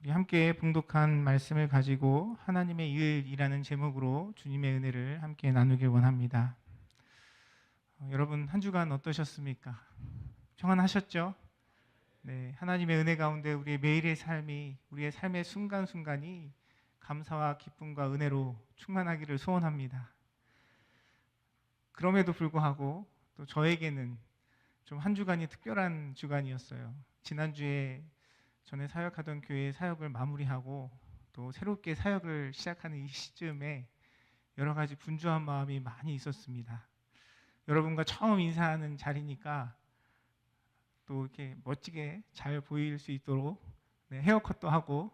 우리 함께 봉독한 말씀을 가지고 하나님의 일이라는 제목으로 주님의 은혜를 함께 나누길 원합니다. 여러분 한 주간 어떠셨습니까? 평안하셨죠? 네, 하나님의 은혜 가운데 우리의 매일의 삶이, 우리의 삶의 순간순간이 감사와 기쁨과 은혜로 충만하기를 소원합니다. 그럼에도 불구하고 또 저에게는 좀 한 주간이 특별한 주간이었어요. 지난주에 전에 사역하던 교회 사역을 마무리하고 또 새롭게 사역을 시작하는 이 시점에 여러 가지 분주한 마음이 많이 있었습니다. 여러분과 처음 인사하는 자리니까 또 이렇게 멋지게 잘 보일 수 있도록 헤어컷도 하고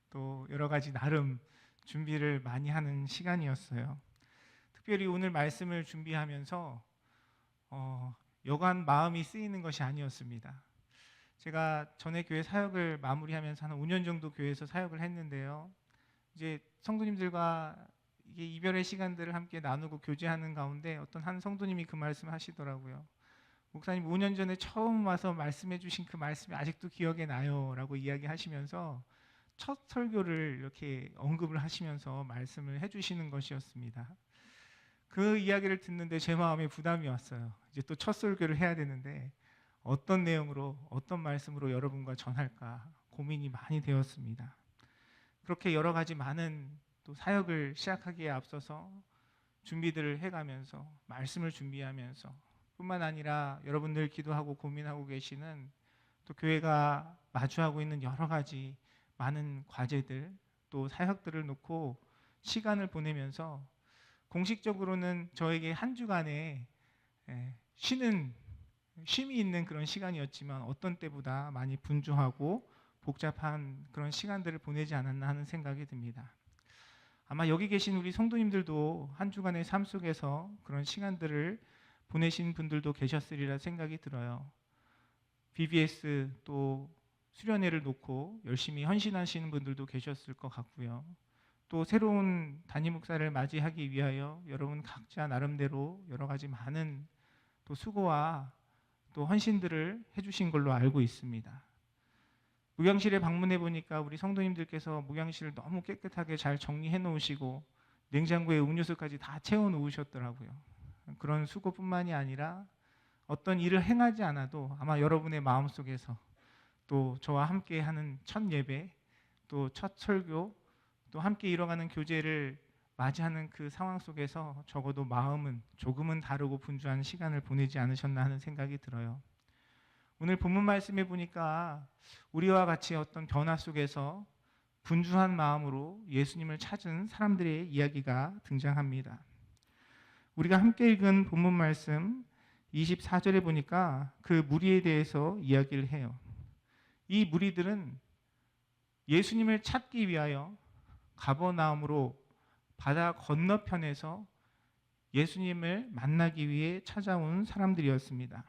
또 여러 가지 나름 준비를 많이 하는 시간이었어요. 특별히 오늘 말씀을 준비하면서 여간 마음이 쓰이는 것이 아니었습니다. 제가 전에 교회 사역을 마무리하면서 한 5년 정도 교회에서 사역을 했는데요. 이제 성도님들과 이게 이별의 시간들을 함께 나누고 교제하는 가운데 어떤 한 성도님이 그 말씀을 하시더라고요. 목사님 5년 전에 처음 와서 말씀해 주신 그 말씀이 아직도 기억에 나요 라고 이야기하시면서 첫 설교를 이렇게 언급을 하시면서 말씀을 해주시는 것이었습니다. 그 이야기를 듣는데 제 마음에 부담이 왔어요. 이제 또 첫 설교를 해야 되는데 어떤 내용으로 어떤 말씀으로 여러분과 전할까 고민이 많이 되었습니다. 그렇게 여러 가지 많은 또 사역을 시작하기에 앞서서 준비들을 해가면서 말씀을 준비하면서 뿐만 아니라 여러분들 기도하고 고민하고 계시는 또 교회가 마주하고 있는 여러 가지 많은 과제들 또 사역들을 놓고 시간을 보내면서 공식적으로는 저에게 한 주간의 쉼이 있는 그런 시간이었지만 어떤 때보다 많이 분주하고 복잡한 그런 시간들을 보내지 않았나 하는 생각이 듭니다. 아마 여기 계신 우리 성도님들도 한 주간의 삶 속에서 그런 시간들을 보내신 분들도 계셨으리라 생각이 들어요. BBS 또 수련회를 놓고 열심히 헌신하시는 분들도 계셨을 것 같고요. 또 새로운 담임 목사를 맞이하기 위하여 여러분 각자 나름대로 여러 가지 많은 또 수고와 또 헌신들을 해주신 걸로 알고 있습니다. 목양실에 방문해 보니까 우리 성도님들께서 목양실을 너무 깨끗하게 잘 정리해 놓으시고 냉장고에 음료수까지 다 채워 놓으셨더라고요. 그런 수고뿐만이 아니라 어떤 일을 행하지 않아도 아마 여러분의 마음속에서 또 저와 함께 하는 첫 예배 또 첫 설교 또 함께 이뤄가는 교제를 맞이하는 그 상황 속에서 적어도 마음은 조금은 다르고 분주한 시간을 보내지 않으셨나 하는 생각이 들어요. 오늘 본문 말씀에 보니까 우리와 같이 어떤 변화 속에서 분주한 마음으로 예수님을 찾은 사람들의 이야기가 등장합니다. 우리가 함께 읽은 본문 말씀 24절에 보니까 그 무리에 대해서 이야기를 해요. 이 무리들은 예수님을 찾기 위하여 가버나움으로 바다 건너편에서 예수님을 만나기 위해 찾아온 사람들이었습니다.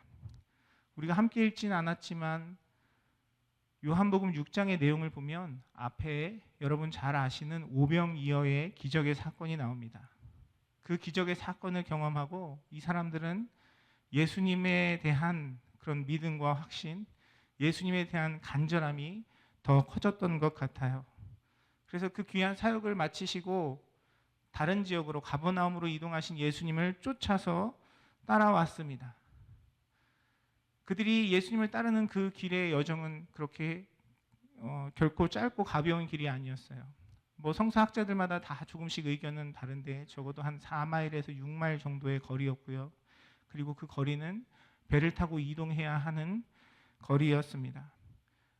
우리가 함께 읽지는 않았지만 요한복음 6장의 내용을 보면 앞에 여러분 잘 아시는 오병이어의 기적의 사건이 나옵니다. 그 기적의 사건을 경험하고 이 사람들은 예수님에 대한 그런 믿음과 확신, 예수님에 대한 간절함이 더 커졌던 것 같아요. 그래서 그 귀한 사역을 마치시고 다른 지역으로 가버나움으로 이동하신 예수님을 쫓아서 따라왔습니다. 그들이 예수님을 따르는 그 길의 여정은 그렇게 결코 짧고 가벼운 길이 아니었어요. 성서학자들마다 다 조금씩 의견은 다른데 적어도 한 4마일에서 6마일 정도의 거리였고요. 그리고 그 거리는 배를 타고 이동해야 하는 거리였습니다.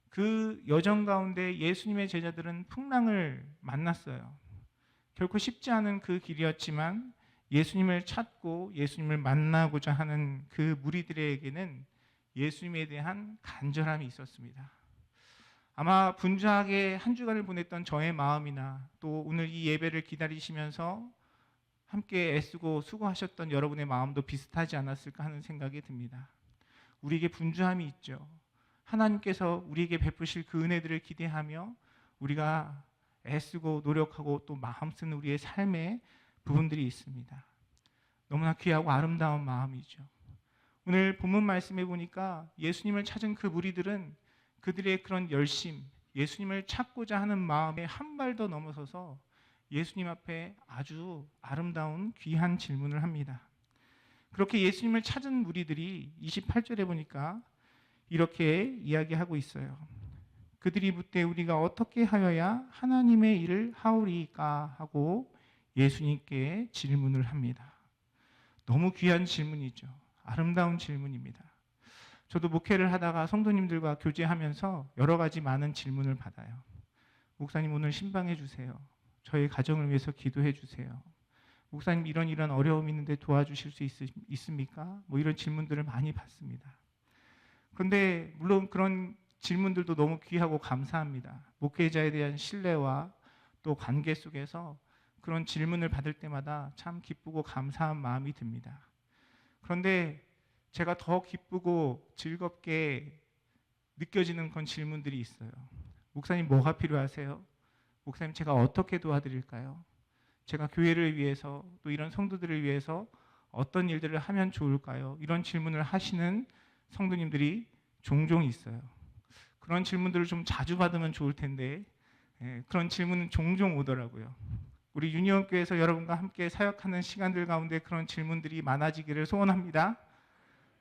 그 여정 가운데 예수님의 제자들은 풍랑을 만났어요. 결코 쉽지 않은 그 길이었지만 예수님을 찾고 예수님을 만나고자 하는 그 무리들에게는 예수님에 대한 간절함이 있었습니다. 아마 분주하게 한 주간을 보냈던 저의 마음이나 또 오늘 이 예배를 기다리시면서 함께 애쓰고 수고하셨던 여러분의 마음도 비슷하지 않았을까 하는 생각이 듭니다. 우리에게 분주함이 있죠. 하나님께서 우리에게 베푸실 그 은혜들을 기대하며 우리가 애쓰고 노력하고 또 마음 쓰는 우리의 삶의 부분들이 있습니다. 너무나 귀하고 아름다운 마음이죠. 오늘 본문 말씀에 보니까 예수님을 찾은 그 무리들은 그들의 그런 열심, 예수님을 찾고자 하는 마음에 한 발 더 넘어서서 예수님 앞에 아주 아름다운 귀한 질문을 합니다. 그렇게 예수님을 찾은 무리들이 28절에 보니까 이렇게 이야기하고 있어요. 그들이 묻되 우리가 어떻게 하여야 하나님의 일을 하오리까 하고 예수님께 질문을 합니다. 너무 귀한 질문이죠. 아름다운 질문입니다. 저도 목회를 하다가 성도님들과 교제하면서 여러 가지 많은 질문을 받아요. 목사님 오늘 신방해 주세요. 저희 가정을 위해서 기도해 주세요. 목사님 이런 어려움이 있는데 도와주실 수 있습니까? 뭐 이런 질문들을 많이 받습니다. 그런데 물론 그런 질문들도 너무 귀하고 감사합니다. 목회자에 대한 신뢰와 또 관계 속에서 그런 질문을 받을 때마다 참 기쁘고 감사한 마음이 듭니다. 그런데 제가 더 기쁘고 즐겁게 느껴지는 그런 질문들이 있어요. 목사님 뭐가 필요하세요? 목사님 제가 어떻게 도와드릴까요? 제가 교회를 위해서 또 이런 성도들을 위해서 어떤 일들을 하면 좋을까요? 이런 질문을 하시는 성도님들이 종종 있어요. 그런 질문들을 좀 자주 받으면 좋을 텐데 그런 질문은 종종 오더라고요. 우리 유니온교회에서 여러분과 함께 사역하는 시간들 가운데 그런 질문들이 많아지기를 소원합니다.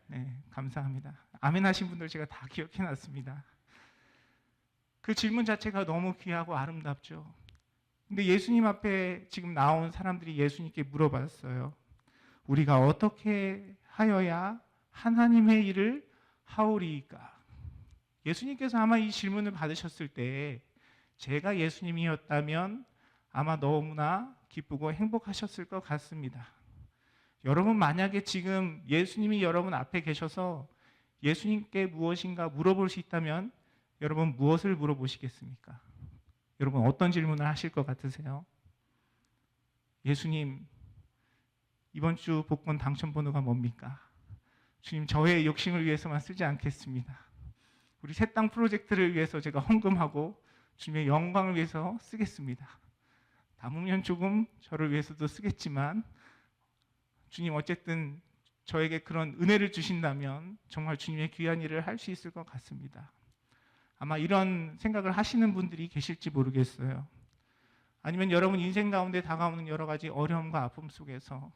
네, 감사합니다. 아멘 하신 분들 제가 다 기억해 놨습니다. 그 질문 자체가 너무 귀하고 아름답죠. 근데 예수님 앞에 지금 나온 사람들이 예수님께 물어봤어요. 우리가 어떻게 하여야 하나님의 일을 하오리까? 예수님께서 아마 이 질문을 받으셨을 때 제가 예수님이었다면 아마 너무나 기쁘고 행복하셨을 것 같습니다. 여러분 만약에 지금 예수님이 여러분 앞에 계셔서 예수님께 무엇인가 물어볼 수 있다면 여러분 무엇을 물어보시겠습니까? 여러분 어떤 질문을 하실 것 같으세요? 예수님 이번 주 복권 당첨번호가 뭡니까? 주님 저의 욕심을 위해서만 쓰지 않겠습니다. 우리 새 땅 프로젝트를 위해서 제가 헌금하고 주님의 영광을 위해서 쓰겠습니다. 남으면 조금 저를 위해서도 쓰겠지만 주님 어쨌든 저에게 그런 은혜를 주신다면 정말 주님의 귀한 일을 할 수 있을 것 같습니다. 아마 이런 생각을 하시는 분들이 계실지 모르겠어요. 아니면 여러분 인생 가운데 다가오는 여러 가지 어려움과 아픔 속에서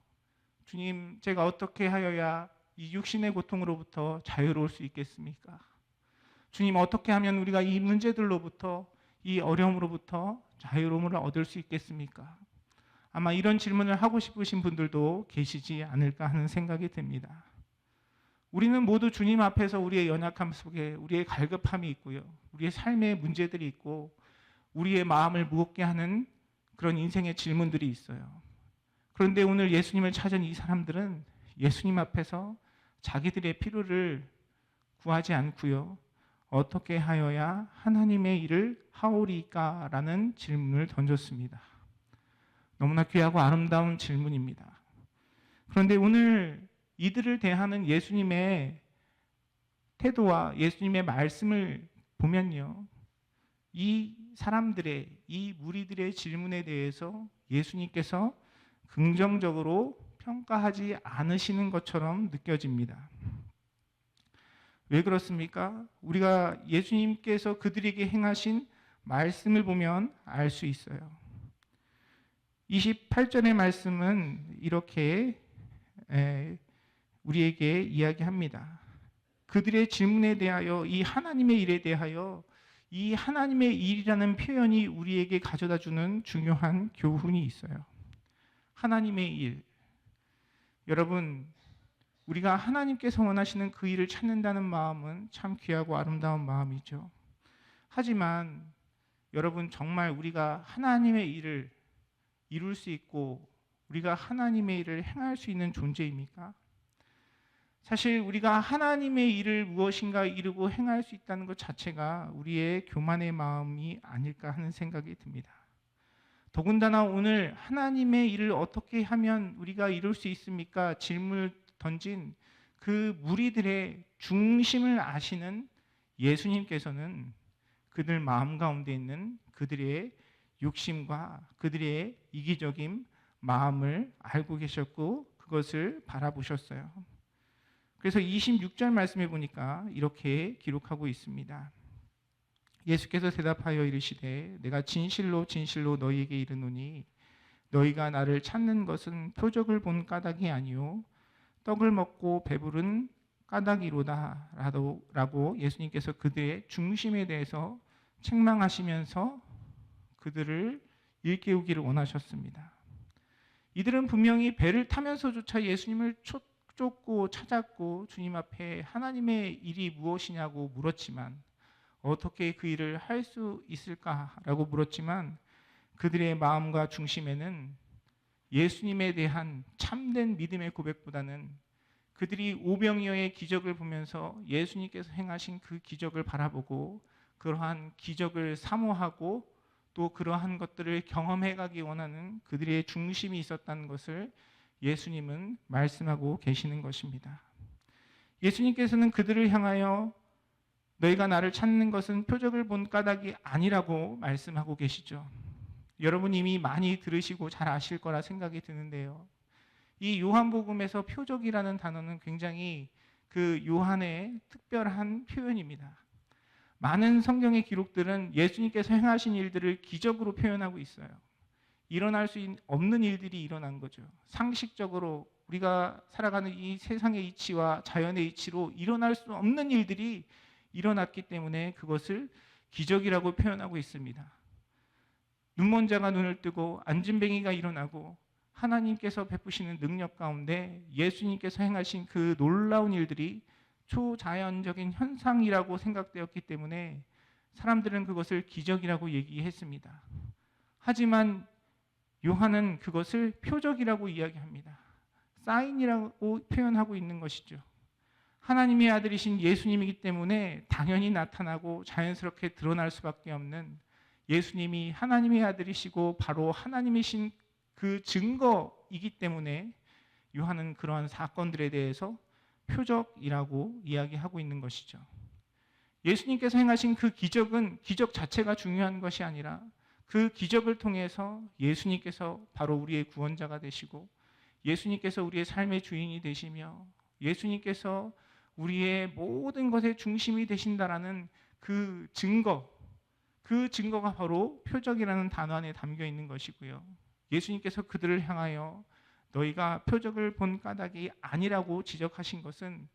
주님 제가 어떻게 하여야 이 육신의 고통으로부터 자유로울 수 있겠습니까? 주님 어떻게 하면 우리가 이 문제들로부터 이 어려움으로부터 자유로움을 얻을 수 있겠습니까? 아마 이런 질문을 하고 싶으신 분들도 계시지 않을까 하는 생각이 듭니다. 우리는 모두 주님 앞에서 우리의 연약함 속에 우리의 갈급함이 있고요. 우리의 삶의 문제들이 있고 우리의 마음을 무겁게 하는 그런 인생의 질문들이 있어요. 그런데 오늘 예수님을 찾은 이 사람들은 예수님 앞에서 자기들의 필요를 구하지 않고요. 어떻게 하여야 하나님의 일을 하오리까? 라는 질문을 던졌습니다. 너무나 귀하고 아름다운 질문입니다. 그런데 오늘 이들을 대하는 예수님의 태도와 예수님의 말씀을 보면요. 이 사람들의, 이 무리들의 질문에 대해서 예수님께서 긍정적으로 평가하지 않으시는 것처럼 느껴집니다. 왜 그렇습니까? 우리가 예수님께서 그들에게 행하신 말씀을 보면 알 수 있어요. 28절의 말씀은 이렇게 우리에게 이야기합니다. 그들의 질문에 대하여 이 하나님의 일에 대하여 이 하나님의 일이라는 표현이 우리에게 가져다주는 중요한 교훈이 있어요. 하나님의 일. 여러분 우리가 하나님께서 원하시는 그 일을 찾는다는 마음은 참 귀하고 아름다운 마음이죠. 하지만 여러분 정말 우리가 하나님의 일을 이룰 수 있고 우리가 하나님의 일을 행할 수 있는 존재입니까? 사실 우리가 하나님의 일을 무엇인가 이루고 행할 수 있다는 것 자체가 우리의 교만의 마음이 아닐까 하는 생각이 듭니다. 더군다나 오늘 하나님의 일을 어떻게 하면 우리가 이룰 수 있습니까? 질문을 던진 그 무리들의 중심을 아시는 예수님께서는 그들 마음 가운데 있는 그들의 욕심과 그들의 이기적인 마음을 알고 계셨고 그것을 바라보셨어요. 그래서 26절 말씀해 보니까 이렇게 기록하고 있습니다. 예수께서 대답하여 이르시되 내가 진실로 진실로 너희에게 이르노니 너희가 나를 찾는 것은 표적을 본 까닭이 아니요 떡을 먹고 배부른 까닭이로다 라고 예수님께서 그들의 중심에 대해서 책망하시면서 그들을 일깨우기를 원하셨습니다. 이들은 분명히 배를 타면서조차 예수님을 쫓고 찾았고 주님 앞에 하나님의 일이 무엇이냐고 물었지만 어떻게 그 일을 할 수 있을까라고 물었지만 그들의 마음과 중심에는 예수님에 대한 참된 믿음의 고백보다는 그들이 오병이어의 기적을 보면서 예수님께서 행하신 그 기적을 바라보고 그러한 기적을 사모하고 또 그러한 것들을 경험해가기 원하는 그들의 중심이 있었다는 것을 예수님은 말씀하고 계시는 것입니다. 예수님께서는 그들을 향하여 너희가 나를 찾는 것은 표적을 본 까닭이 아니라고 말씀하고 계시죠. 여러분 이미 많이 들으시고 잘 아실 거라 생각이 드는데요. 이 요한복음에서 표적이라는 단어는 굉장히 그 요한의 특별한 표현입니다. 많은 성경의 기록들은 예수님께서 행하신 일들을 기적으로 표현하고 있어요. 일어날 수 없는 일들이 일어난 거죠. 상식적으로 우리가 살아가는 이 세상의 이치와 자연의 이치로 일어날 수 없는 일들이 일어났기 때문에 그것을 기적이라고 표현하고 있습니다. 눈먼 자가 눈을 뜨고 안진뱅이가 일어나고 하나님께서 베푸시는 능력 가운데 예수님께서 행하신 그 놀라운 일들이 초자연적인 현상이라고 생각되었기 때문에 사람들은 그것을 기적이라고 얘기했습니다. 하지만 요한은 그것을 표적이라고 이야기합니다. 사인이라고 표현하고 있는 것이죠. 하나님의 아들이신 예수님이기 때문에 당연히 나타나고 자연스럽게 드러날 수밖에 없는 예수님이 하나님의 아들이시고 바로 하나님이신 그 증거이기 때문에 요한은 그러한 사건들에 대해서 표적이라고 이야기하고 있는 것이죠. 예수님께서 행하신 그 기적은 기적 자체가 중요한 것이 아니라 그 기적을 통해서 예수님께서 바로 우리의 구원자가 되시고 예수님께서 우리의 삶의 주인이 되시며 예수님께서 우리의 모든 것의 중심이 되신다라는 그 증거가 바로 표적이라는 단어 안에 담겨 있는 것이고요. 예수님께서 그들을 향하여 너희가 표적을 본 까닭이 아니라고 지적하신 것은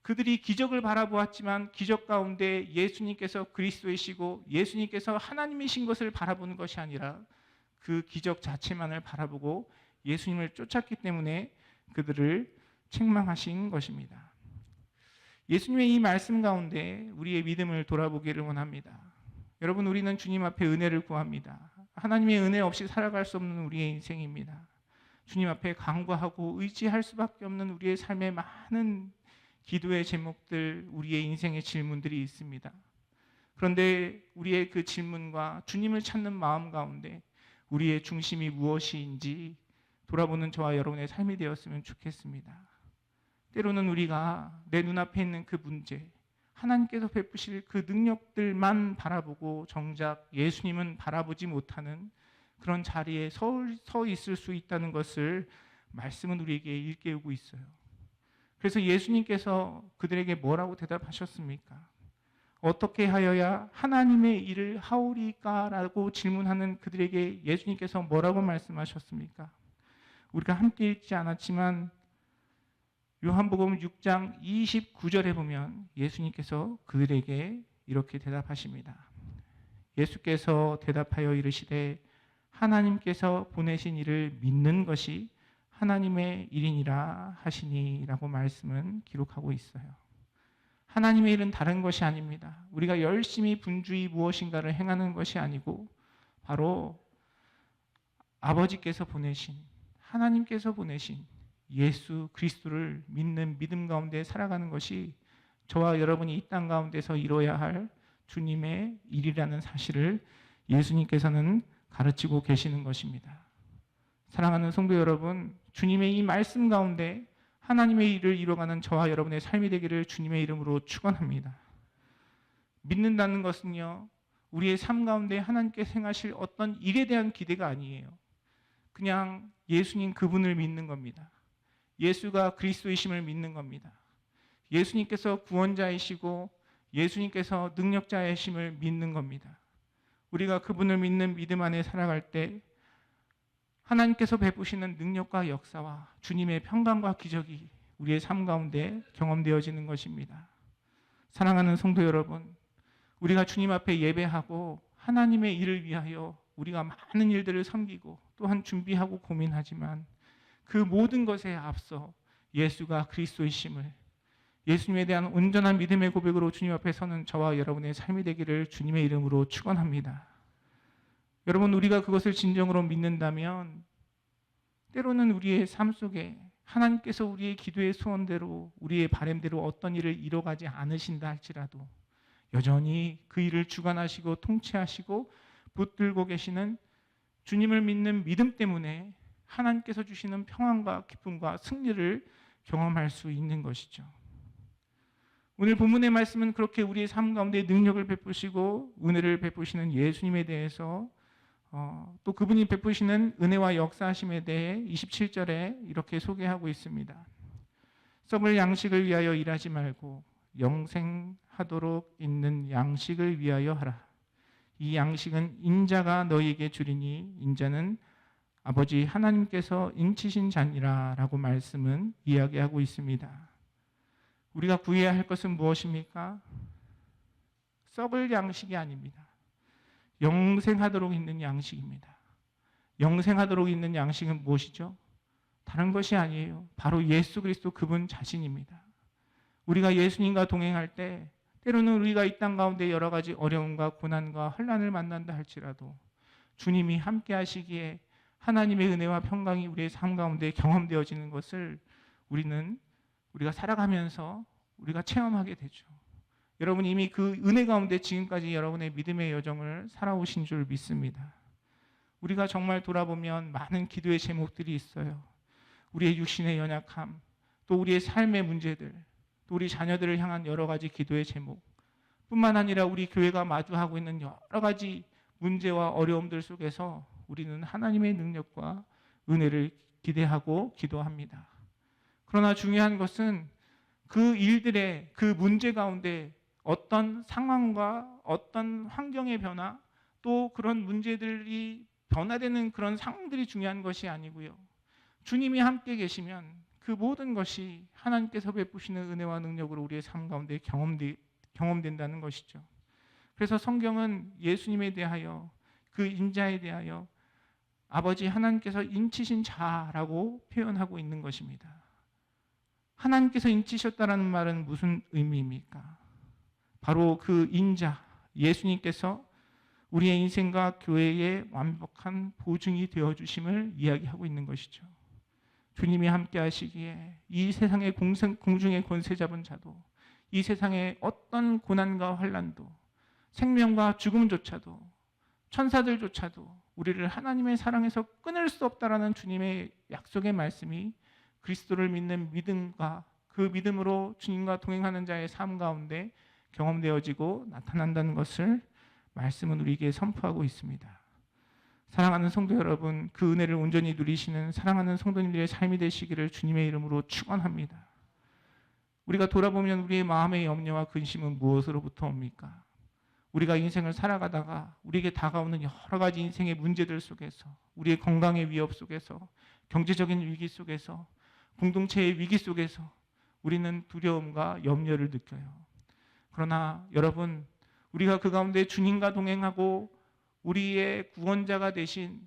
그들이 기적을 바라보았지만 기적 가운데 예수님께서 그리스도이시고 예수님께서 하나님이신 것을 바라보는 것이 아니라 그 기적 자체만을 바라보고 예수님을 쫓았기 때문에 그들을 책망하신 것입니다. 예수님의 이 말씀 가운데 우리의 믿음을 돌아보기를 원합니다. 여러분, 우리는 주님 앞에 은혜를 구합니다. 하나님의 은혜 없이 살아갈 수 없는 우리의 인생입니다. 주님 앞에 간구하고 의지할 수밖에 없는 우리의 삶에 많은 기도의 제목들, 우리의 인생의 질문들이 있습니다. 그런데 우리의 그 질문과 주님을 찾는 마음 가운데 우리의 중심이 무엇인지 돌아보는 저와 여러분의 삶이 되었으면 좋겠습니다. 때로는 우리가 내 눈앞에 있는 그 문제, 하나님께서 베푸실 그 능력들만 바라보고 정작 예수님은 바라보지 못하는 그런 자리에 서 있을 수 있다는 것을 말씀은 우리에게 일깨우고 있어요. 그래서 예수님께서 그들에게 뭐라고 대답하셨습니까? 어떻게 하여야 하나님의 일을 하오리까? 라고 질문하는 그들에게 예수님께서 뭐라고 말씀하셨습니까? 우리가 함께 읽지 않았지만 요한복음 6장 29절에 보면 예수님께서 그들에게 이렇게 대답하십니다. 예수께서 대답하여 이르시되 하나님께서 보내신 이를 믿는 것이 하나님의 일이니라 하시니 라고 말씀은 기록하고 있어요. 하나님의 일은 다른 것이 아닙니다. 우리가 열심히 분주히 무엇인가를 행하는 것이 아니고 바로 아버지께서 보내신, 하나님께서 보내신 예수 그리스도를 믿는 믿음 가운데 살아가는 것이 저와 여러분이 이 땅 가운데서 이뤄야 할 주님의 일이라는 사실을 예수님께서는 가르치고 계시는 것입니다. 사랑하는 성도 여러분, 주님의 이 말씀 가운데 하나님의 일을 이뤄가는 저와 여러분의 삶이 되기를 주님의 이름으로 축원합니다. 믿는다는 것은요, 우리의 삶 가운데 하나님께서 행하실 어떤 일에 대한 기대가 아니에요. 그냥 예수님 그분을 믿는 겁니다. 예수가 그리스도이심을 믿는 겁니다. 예수님께서 구원자이시고 예수님께서 능력자이심을 믿는 겁니다. 우리가 그분을 믿는 믿음 안에 살아갈 때 하나님께서 베푸시는 능력과 역사와 주님의 평강과 기적이 우리의 삶 가운데 경험되어지는 것입니다. 사랑하는 성도 여러분, 우리가 주님 앞에 예배하고 하나님의 일을 위하여 우리가 많은 일들을 섬기고 또한 준비하고 고민하지만 그 모든 것에 앞서 예수가 그리스도이심을, 예수님에 대한 온전한 믿음의 고백으로 주님 앞에 서는 저와 여러분의 삶이 되기를 주님의 이름으로 축원합니다. 여러분, 우리가 그것을 진정으로 믿는다면 때로는 우리의 삶 속에 하나님께서 우리의 기도의 소원대로 우리의 바람대로 어떤 일을 이뤄가지 않으신다 할지라도 여전히 그 일을 주관하시고 통치하시고 붙들고 계시는 주님을 믿는 믿음 때문에 하나님께서 주시는 평안과 기쁨과 승리를 경험할 수 있는 것이죠. 오늘 본문의 말씀은 그렇게 우리의 삶 가운데 능력을 베푸시고 은혜를 베푸시는 예수님에 대해서 또 그분이 베푸시는 은혜와 역사하심에 대해 27절에 이렇게 소개하고 있습니다. 썩을 양식을 위하여 일하지 말고 영생하도록 있는 양식을 위하여 하라. 이 양식은 인자가 너희에게 주리니 인자는 아버지 하나님께서 인치신 자니라 라고 말씀은 이야기하고 있습니다. 우리가 구해야 할 것은 무엇입니까? 썩을 양식이 아닙니다. 영생하도록 있는 양식입니다. 영생하도록 있는 양식은 무엇이죠? 다른 것이 아니에요. 바로 예수 그리스도 그분 자신입니다. 우리가 예수님과 동행할 때 때로는 우리가 이 땅 가운데 여러 가지 어려움과 고난과 환난을 만난다 할지라도 주님이 함께 하시기에 하나님의 은혜와 평강이 우리의 삶 가운데 경험되어지는 것을 우리가 살아가면서 우리가 체험하게 되죠. 여러분 이미 그 은혜 가운데 지금까지 여러분의 믿음의 여정을 살아오신 줄 믿습니다. 우리가 정말 돌아보면 많은 기도의 제목들이 있어요. 우리의 육신의 연약함, 또 우리의 삶의 문제들, 또 우리 자녀들을 향한 여러 가지 기도의 제목 뿐만 아니라 우리 교회가 마주하고 있는 여러 가지 문제와 어려움들 속에서 우리는 하나님의 능력과 은혜를 기대하고 기도합니다. 그러나 중요한 것은 그 일들의 그 문제 가운데 어떤 상황과 어떤 환경의 변화 또 그런 문제들이 변화되는 그런 상황들이 중요한 것이 아니고요. 주님이 함께 계시면 그 모든 것이 하나님께서 베푸시는 은혜와 능력으로 우리의 삶 가운데 경험된다는 것이죠. 그래서 성경은 예수님에 대하여 그 인자에 대하여 아버지 하나님께서 인치신 자라고 표현하고 있는 것입니다. 하나님께서 인치셨다라는 말은 무슨 의미입니까? 바로 그 인자, 예수님께서 우리의 인생과 교회의 완벽한 보증이 되어주심을 이야기하고 있는 것이죠. 주님이 함께 하시기에 이 세상의 공중의 권세 잡은 자도 이 세상의 어떤 고난과 환난도 생명과 죽음조차도 천사들조차도 우리를 하나님의 사랑에서 끊을 수 없다라는 주님의 약속의 말씀이 그리스도를 믿는 믿음과 그 믿음으로 주님과 동행하는 자의 삶 가운데 경험되어지고 나타난다는 것을 말씀은 우리에게 선포하고 있습니다. 사랑하는 성도 여러분, 그 은혜를 온전히 누리시는 사랑하는 성도님들의 삶이 되시기를 주님의 이름으로 축원합니다. 우리가 돌아보면 우리의 마음의 염려와 근심은 무엇으로부터 옵니까? 우리가 인생을 살아가다가 우리에게 다가오는 여러 가지 인생의 문제들 속에서 우리의 건강의 위협 속에서 경제적인 위기 속에서 공동체의 위기 속에서 우리는 두려움과 염려를 느껴요. 그러나 여러분, 우리가 그 가운데 주님과 동행하고 우리의 구원자가 되신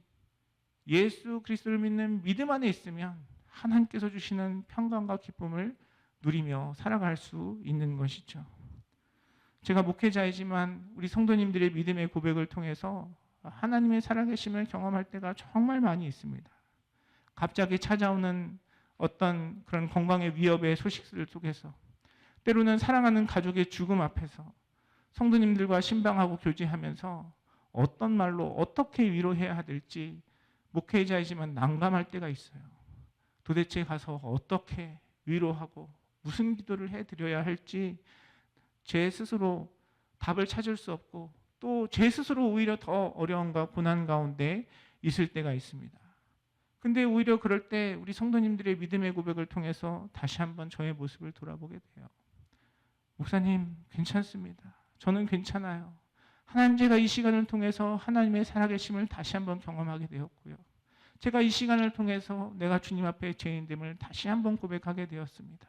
예수 그리스도를 믿는 믿음 안에 있으면 하나님께서 주시는 평강과 기쁨을 누리며 살아갈 수 있는 것이죠. 제가 목회자이지만 우리 성도님들의 믿음의 고백을 통해서 하나님의 살아계심을 경험할 때가 정말 많이 있습니다. 갑자기 찾아오는 어떤 그런 건강의 위협의 소식들 속에서 때로는 사랑하는 가족의 죽음 앞에서 성도님들과 신방하고 교제하면서 어떤 말로 어떻게 위로해야 될지 목회자이지만 난감할 때가 있어요. 도대체 가서 어떻게 위로하고 무슨 기도를 해드려야 할지 제 스스로 답을 찾을 수 없고 또 제 스스로 오히려 더 어려움과 고난 가운데 있을 때가 있습니다. 근데 오히려 그럴 때 우리 성도님들의 믿음의 고백을 통해서 다시 한번 저의 모습을 돌아보게 돼요. 목사님, 괜찮습니다. 저는 괜찮아요. 하나님, 제가 이 시간을 통해서 하나님의 살아계심을 다시 한번 경험하게 되었고요. 제가 이 시간을 통해서 내가 주님 앞에 죄인됨을 다시 한번 고백하게 되었습니다.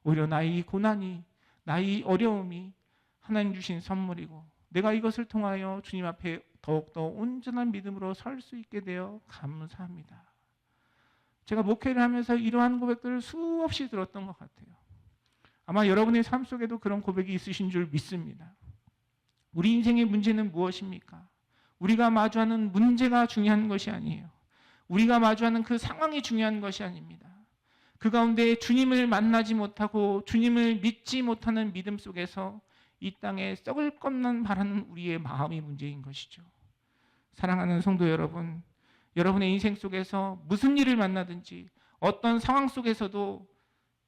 오히려 나의 이 고난이, 나의 이 어려움이 하나님 주신 선물이고 내가 이것을 통하여 주님 앞에 더욱더 온전한 믿음으로 설 수 있게 되어 감사합니다. 제가 목회를 하면서 이러한 고백들을 수없이 들었던 것 같아요. 아마 여러분의 삶 속에도 그런 고백이 있으신 줄 믿습니다. 우리 인생의 문제는 무엇입니까? 우리가 마주하는 문제가 중요한 것이 아니에요. 우리가 마주하는 그 상황이 중요한 것이 아닙니다. 그 가운데 주님을 만나지 못하고 주님을 믿지 못하는 믿음 속에서 이 땅에 썩을 것만 바라는 우리의 마음이 문제인 것이죠. 사랑하는 성도 여러분, 여러분의 인생 속에서 무슨 일을 만나든지 어떤 상황 속에서도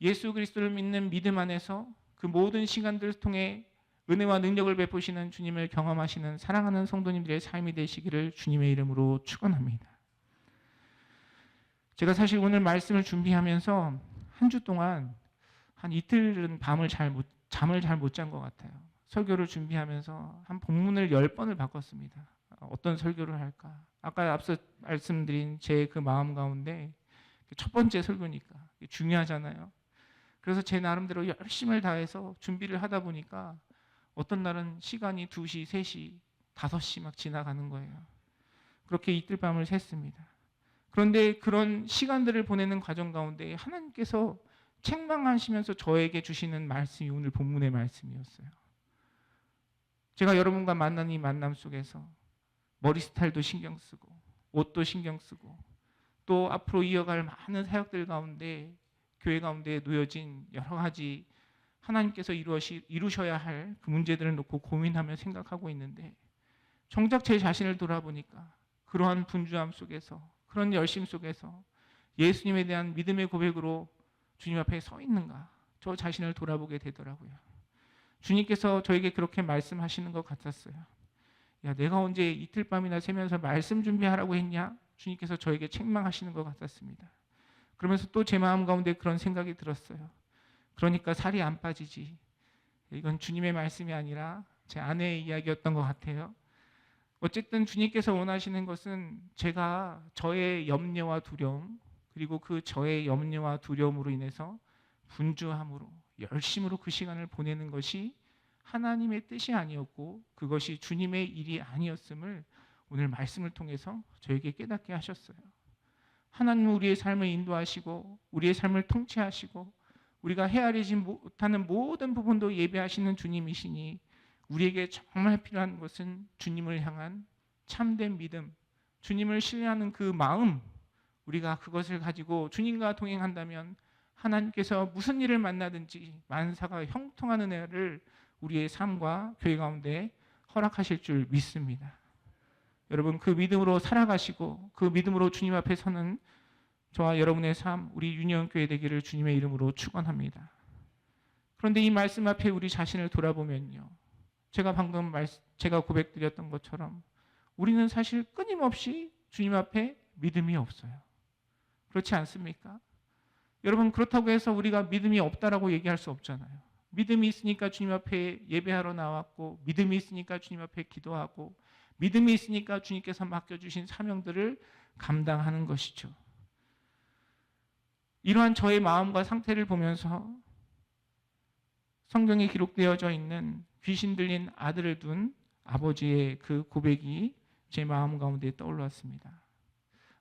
예수 그리스도를 믿는 믿음 안에서 그 모든 시간들을 통해 은혜와 능력을 베푸시는 주님을 경험하시는 사랑하는 성도님들의 삶이 되시기를 주님의 이름으로 축원합니다. 제가 사실 오늘 말씀을 준비하면서 한 주 동안 한 이틀은 잠을 잘 못 잔 것 같아요. 설교를 준비하면서 한 본문을 10번을 바꿨습니다. 어떤 설교를 할까? 아까 앞서 말씀드린 제 그 마음 가운데 첫 번째 설교니까 중요하잖아요. 그래서 제 나름대로 열심을 다해서 준비를 하다 보니까 어떤 날은 시간이 2시, 3시, 5시 막 지나가는 거예요. 그렇게 이틀 밤을 샜습니다. 그런데 그런 시간들을 보내는 과정 가운데 하나님께서 책망하시면서 저에게 주시는 말씀이 오늘 본문의 말씀이었어요. 제가 여러분과 만난 이 만남 속에서 머리 스타일도 신경 쓰고 옷도 신경 쓰고 또 앞으로 이어갈 많은 사역들 가운데 교회 가운데 놓여진 여러 가지 하나님께서 이루셔야 할 그 문제들을 놓고 고민하며 생각하고 있는데 정작 제 자신을 돌아보니까 그러한 분주함 속에서 그런 열심 속에서 예수님에 대한 믿음의 고백으로 주님 앞에 서 있는가 저 자신을 돌아보게 되더라고요. 주님께서 저에게 그렇게 말씀하시는 것 같았어요. 야, 내가 언제 이틀 밤이나 새면서 말씀 준비하라고 했냐? 주님께서 저에게 책망하시는 것 같았습니다. 그러면서 또 제 마음 가운데 그런 생각이 들었어요. 그러니까 살이 안 빠지지. 이건 주님의 말씀이 아니라 제 아내의 이야기였던 것 같아요. 어쨌든 주님께서 원하시는 것은 제가 저의 염려와 두려움 그리고 그 저의 염려와 두려움으로 인해서 분주함으로 열심으로 그 시간을 보내는 것이 하나님의 뜻이 아니었고 그것이 주님의 일이 아니었음을 오늘 말씀을 통해서 저에게 깨닫게 하셨어요. 하나님은 우리의 삶을 인도하시고 우리의 삶을 통치하시고 우리가 헤아리지 못하는 모든 부분도 예배하시는 주님이시니 우리에게 정말 필요한 것은 주님을 향한 참된 믿음, 주님을 신뢰하는 그 마음, 우리가 그것을 가지고 주님과 동행한다면 하나님께서 무슨 일을 만나든지 만사가 형통하는 은혜를 우리의 삶과 교회 가운데 허락하실 줄 믿습니다. 여러분 그 믿음으로 살아가시고 그 믿음으로 주님 앞에 서는 저와 여러분의 삶, 우리 유니온교회 되기를 주님의 이름으로 축원합니다. 그런데 이 말씀 앞에 우리 자신을 돌아보면요. 제가 방금 제가 고백드렸던 것처럼 우리는 사실 끊임없이 주님 앞에 믿음이 없어요. 그렇지 않습니까? 여러분 그렇다고 해서 우리가 믿음이 없다라고 얘기할 수 없잖아요. 믿음이 있으니까 주님 앞에 예배하러 나왔고 믿음이 있으니까 주님 앞에 기도하고 믿음이 있으니까 주님께서 맡겨주신 사명들을 감당하는 것이죠. 이러한 저의 마음과 상태를 보면서 성경에 기록되어져 있는 귀신 들린 아들을 둔 아버지의 그 고백이 제 마음 가운데 떠올랐습니다.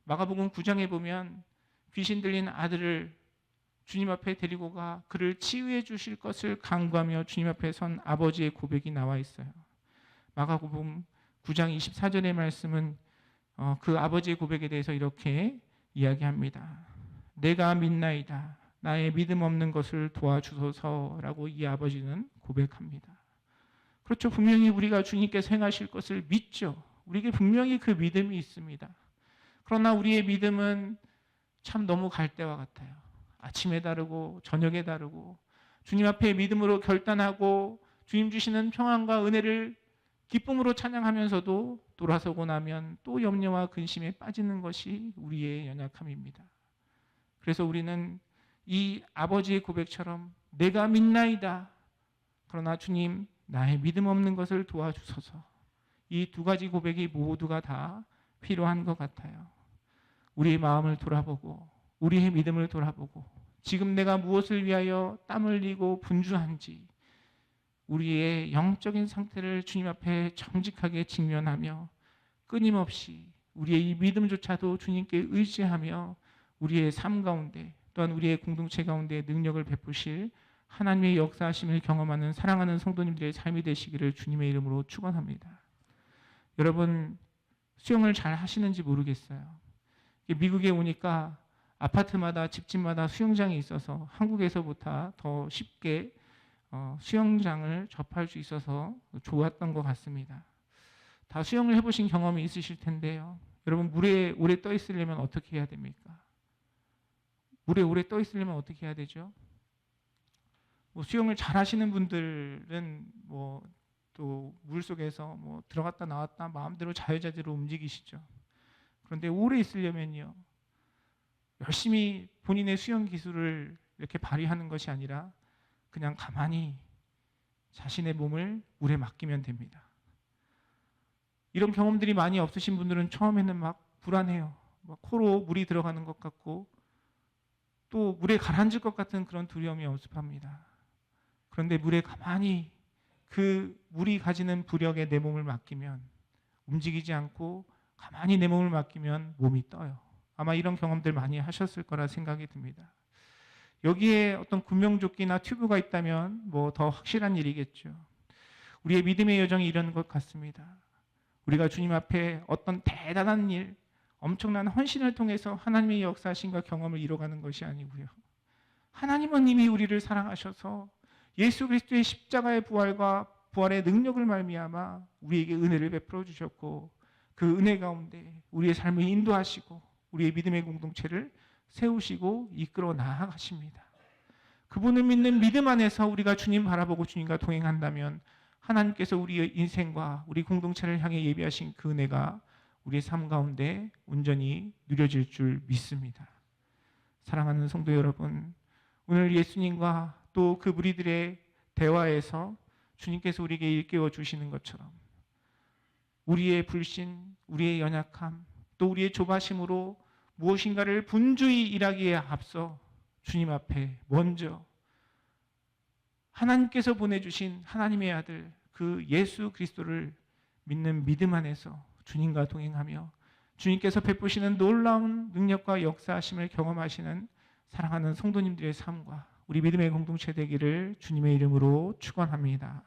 마가복음 9장에 보면 귀신 들린 아들을 주님 앞에 데리고 가 그를 치유해 주실 것을 간구하며 주님 앞에 선 아버지의 고백이 나와 있어요. 마가복음 9장 24절의 말씀은 그 아버지의 고백에 대해서 이렇게 이야기합니다. 내가 믿나이다. 나의 믿음 없는 것을 도와주소서라고 이 아버지는 고백합니다. 그렇죠. 분명히 우리가 주님께서 행하실 것을 믿죠. 우리에게 분명히 그 믿음이 있습니다. 그러나 우리의 믿음은 참 너무 갈대와 같아요. 아침에 다르고 저녁에 다르고 주님 앞에 믿음으로 결단하고 주님 주시는 평안과 은혜를 기쁨으로 찬양하면서도 돌아서고 나면 또 염려와 근심에 빠지는 것이 우리의 연약함입니다. 그래서 우리는 이 아버지의 고백처럼 내가 믿나이다. 그러나 주님, 나의 믿음 없는 것을 도와주소서. 이 두 가지 고백이 모두가 다 필요한 것 같아요. 우리의 마음을 돌아보고 우리의 믿음을 돌아보고 지금 내가 무엇을 위하여 땀 흘리고 분주한지 우리의 영적인 상태를 주님 앞에 정직하게 직면하며 끊임없이 우리의 이 믿음조차도 주님께 의지하며 우리의 삶 가운데 또한 우리의 공동체 가운데 능력을 베푸실 하나님의 역사하심을 경험하는 사랑하는 성도님들의 삶이 되시기를 주님의 이름으로 축원합니다. 여러분 수영을 잘 하시는지 모르겠어요. 미국에 오니까 아파트마다 집집마다 수영장이 있어서 한국에서보다 더 쉽게 수영장을 접할 수 있어서 좋았던 것 같습니다. 다 수영을 해보신 경험이 있으실 텐데요. 여러분 물에 오래 떠 있으려면 어떻게 해야 됩니까? 물에 오래 떠 있으려면 어떻게 해야 되죠? 수영을 잘 하시는 분들은 또 물속에서 들어갔다 나왔다 마음대로 자유자재로 움직이시죠. 그런데 오래 있으려면요. 열심히 본인의 수영 기술을 이렇게 발휘하는 것이 아니라 그냥 가만히 자신의 몸을 물에 맡기면 됩니다. 이런 경험들이 많이 없으신 분들은 처음에는 막 불안해요. 코로 물이 들어가는 것 같고 또 물에 가라앉을 것 같은 그런 두려움이 엄습합니다. 그런데 물에 가만히 그 물이 가지는 부력에 내 몸을 맡기면 움직이지 않고 가만히 내 몸을 맡기면 몸이 떠요. 아마 이런 경험들 많이 하셨을 거라 생각이 듭니다. 여기에 어떤 구명조끼나 튜브가 있다면 더 확실한 일이겠죠. 우리의 믿음의 여정이 이런 것 같습니다. 우리가 주님 앞에 어떤 대단한 일, 엄청난 헌신을 통해서 하나님의 역사하심과 경험을 이뤄가는 것이 아니고요. 하나님은 이미 우리를 사랑하셔서 예수 그리스도의 십자가의 부활과 부활의 능력을 말미암아 우리에게 은혜를 베풀어 주셨고 그 은혜 가운데 우리의 삶을 인도하시고 우리의 믿음의 공동체를 세우시고 이끌어 나아가십니다. 그분을 믿는 믿음 안에서 우리가 주님 바라보고 주님과 동행한다면 하나님께서 우리의 인생과 우리 공동체를 향해 예비하신 그 은혜가 우리의 삶 가운데 온전히 누려질 줄 믿습니다. 사랑하는 성도 여러분, 오늘 예수님과 또 그 무리들의 대화에서 주님께서 우리에게 일깨워 주시는 것처럼 우리의 불신, 우리의 연약함, 또 우리의 조바심으로 무엇인가를 분주히 일하기에 앞서 주님 앞에 먼저 하나님께서 보내주신 하나님의 아들 그 예수 그리스도를 믿는 믿음 안에서 주님과 동행하며 주님께서 베푸시는 놀라운 능력과 역사하심을 경험하시는 사랑하는 성도님들의 삶과 우리 믿음의 공동체 되기를 주님의 이름으로 축원합니다.